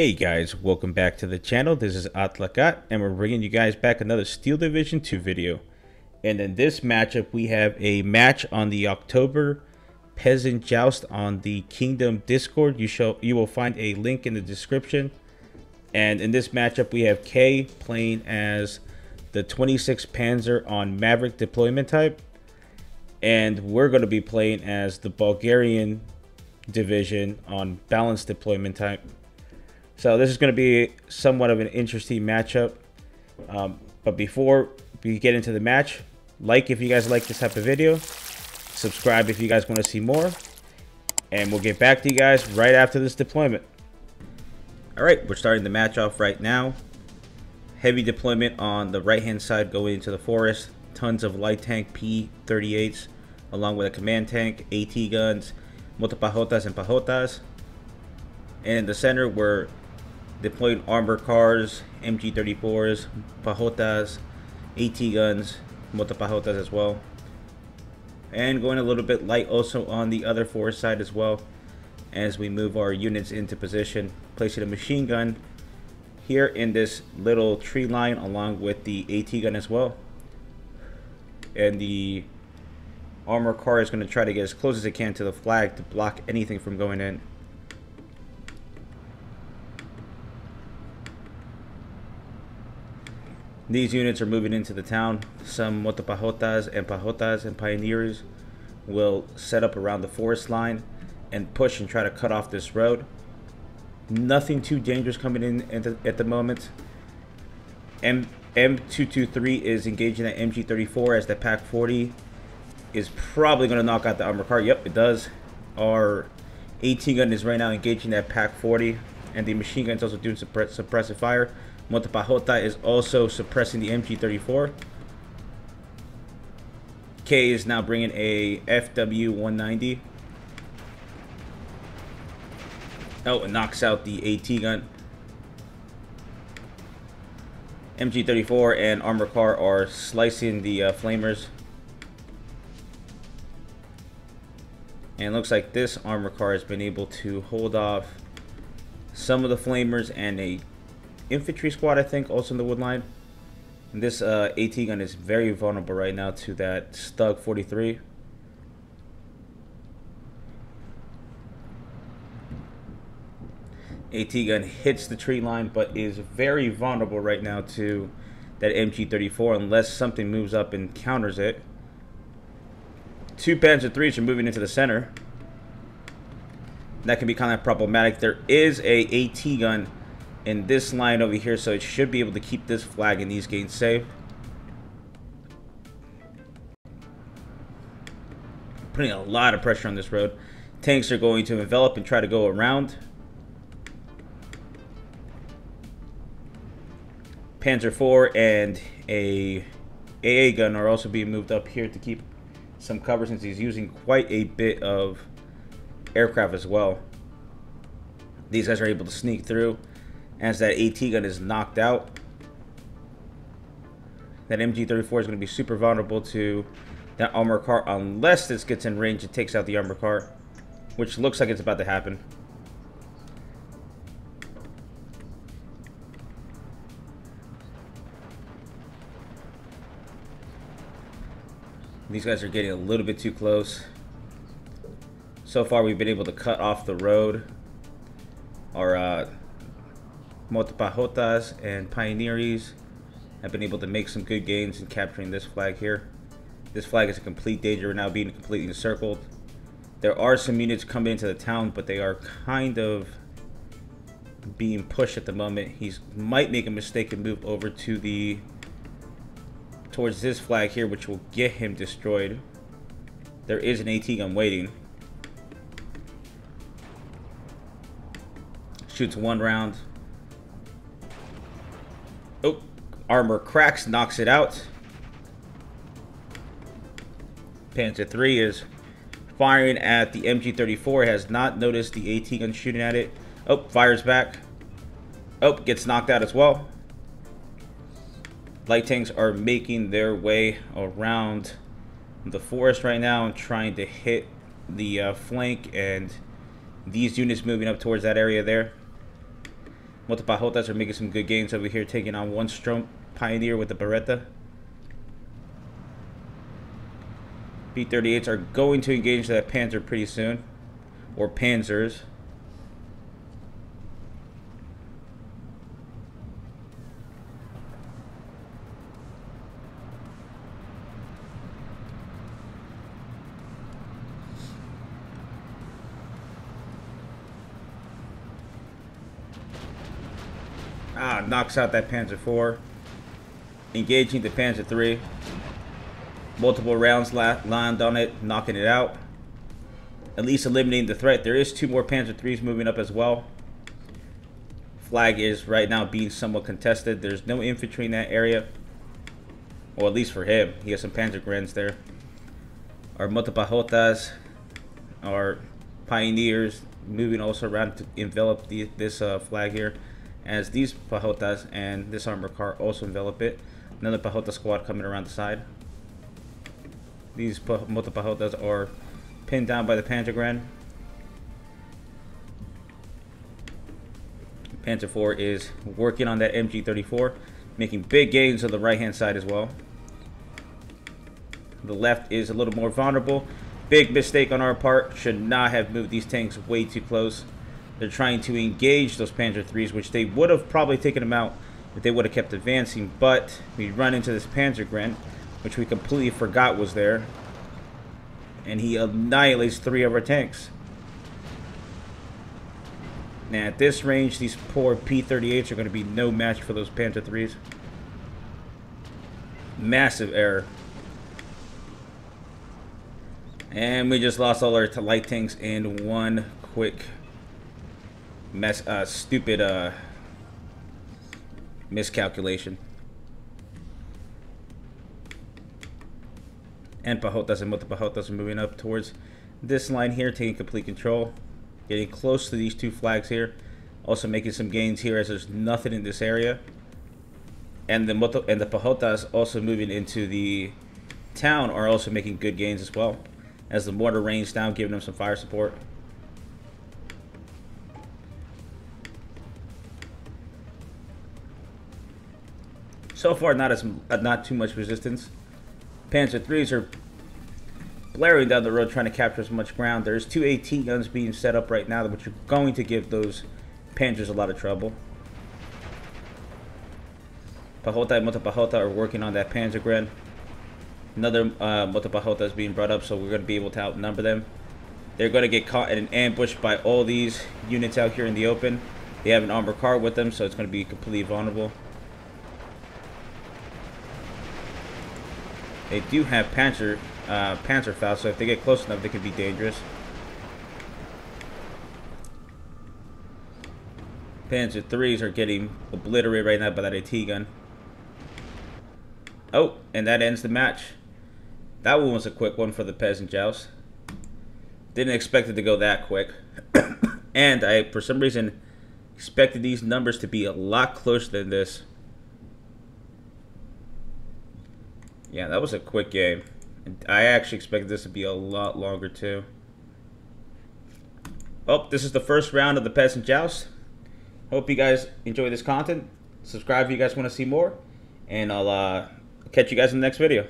Hey guys, welcome back to the channel. This is Atlacatl and we're bringing you guys back another Steel Division 2 video. And in this matchup we have a match on the October Peasant Joust on the Kingdom Discord. You will find a link in the description. And in this matchup we have K playing as the 26 Panzer on Maverick deployment type. And we're going to be playing as the Bulgarian division on balanced deployment type. So this is going to be somewhat of an interesting matchup. But before we get into the match, like if you guys like this type of video, subscribe if you guys want to see more, and we'll get back to you guys right after this deployment. Alright, we're starting the match off right now. Heavy deployment on the right hand side going into the forest. Tons of light tank P-38s along with a command tank, AT guns, motopajotas and pajotas. And in the center we're deploying armor cars, MG-34s, pajotas, AT guns, motopajotas as well. And going a little bit light also on the other forest side as well as we move our units into position, placing a machine gun here in this little tree line along with the AT gun as well. And the armor car is going to try to get as close as it can to the flag to block anything from going in. These units are moving into the town. Some motopajotas and pioneers will set up around the forest line and push and try to cut off this road. Nothing too dangerous coming in at the moment. M223 is engaging that MG-34 as the PAC-40 is probably going to knock out the armor car. Yep, it does. Our AT gun is right now engaging that PAC-40, and the machine gun is also doing suppressive fire. Motopajota is also suppressing the MG-34. K is now bringing a FW-190. Oh, it knocks out the AT gun. MG-34 and armor car are slicing the flamers. And it looks like this armor car has been able to hold off some of the flamers and a infantry squad, I think, also in the wood line. And this AT gun is very vulnerable right now to that Stug 43. AT gun hits the tree line, but is very vulnerable right now to that MG-34 unless something moves up and counters it. Two Panzer IIIs are moving into the center. That can be kind of problematic. There is a AT gun in this line over here, so it should be able to keep this flag and these gains safe. Putting a lot of pressure on this road. Tanks are going to envelop and try to go around. Panzer IV and a AA gun are also being moved up here to keep some cover, since he's using quite a bit of aircraft as well. These guys are able to sneak through as that AT gun is knocked out. That MG-34 is going to be super vulnerable to that armor car unless this gets in range and takes out the armor car, which looks like it's about to happen. These guys are getting a little bit too close. So far we've been able to cut off the road. Our motopajotas and pioneers have been able to make some good gains in capturing this flag here. This flag is a complete danger now, being completely encircled. There are some units coming into the town, but they are kind of being pushed at the moment. He might make a mistake and move over to towards this flag here, which will get him destroyed. There is an AT gun waiting. Shoots one round. Oh, armor cracks, knocks it out. Panzer III is firing at the MG-34. Has not noticed the AT gun shooting at it. Oh, fires back. Oh, gets knocked out as well. Light tanks are making their way around the forest right now and trying to hit the flank, and these units moving up towards that area there. Motopahotas are making some good gains over here, taking on one strong Pioneer with the Beretta. B-38s are going to engage that Panzer pretty soon, or Panzers. Knocks out that Panzer IV. Engaging the Panzer III. Multiple rounds land on it, knocking it out. At least eliminating the threat. There is 2 more Panzer IIIs moving up as well. Flag is right now being somewhat contested. There's no infantry in that area. Or at least for him. He has some Panzer Grens there. Our Motopahotas, our Pioneers, moving also around to envelop this flag here. As these Pahotas and this armor car also envelop it. Another Pahota squad coming around the side. These Motopahotas are pinned down by the Panzer Gren. Panzer IV is working on that MG34, making big gains on the right hand side as well. The left is a little more vulnerable. Big mistake on our part. Should not have moved these tanks way too close. They're trying to engage those Panzer IIIs, which they would have probably taken them out if they would have kept advancing. But we run into this Panzer Gren, which we completely forgot was there. And he annihilates 3 of our tanks. Now at this range, these poor P-38s are going to be no match for those Panzer IIIs. Massive error. And we just lost all our light tanks in one quick stupid miscalculation. And Pahotas and Motopahotas are moving up towards this line here, taking complete control. Getting close to these 2 flags here. Also making some gains here as there's nothing in this area. And the Pahotas also moving into the town are also making good gains as well. As the mortar rains down, giving them some fire support. So far, not too much resistance. Panzer IIIs are blaring down the road, trying to capture as much ground. There's 2 AT guns being set up right now, which are going to give those Panzers a lot of trouble. Pahota and Motopahota are working on that Panzer Gren. Another Motopahota is being brought up, so we're going to be able to outnumber them. They're going to get caught in an ambush by all these units out here in the open. They have an armored car with them, so it's going to be completely vulnerable. They do have Panzerfaust, so if they get close enough, they can be dangerous. Panzer IIIs are getting obliterated right now by that AT gun. Oh, and that ends the match. That one was a quick one for the Peasant Joust. Didn't expect it to go that quick. And I, for some reason, expected these numbers to be a lot closer than this. Yeah, that was a quick game. I actually expected this to be a lot longer too. Well, this is the first round of the Peasant Joust. Hope you guys enjoy this content. Subscribe if you guys want to see more. And I'll catch you guys in the next video.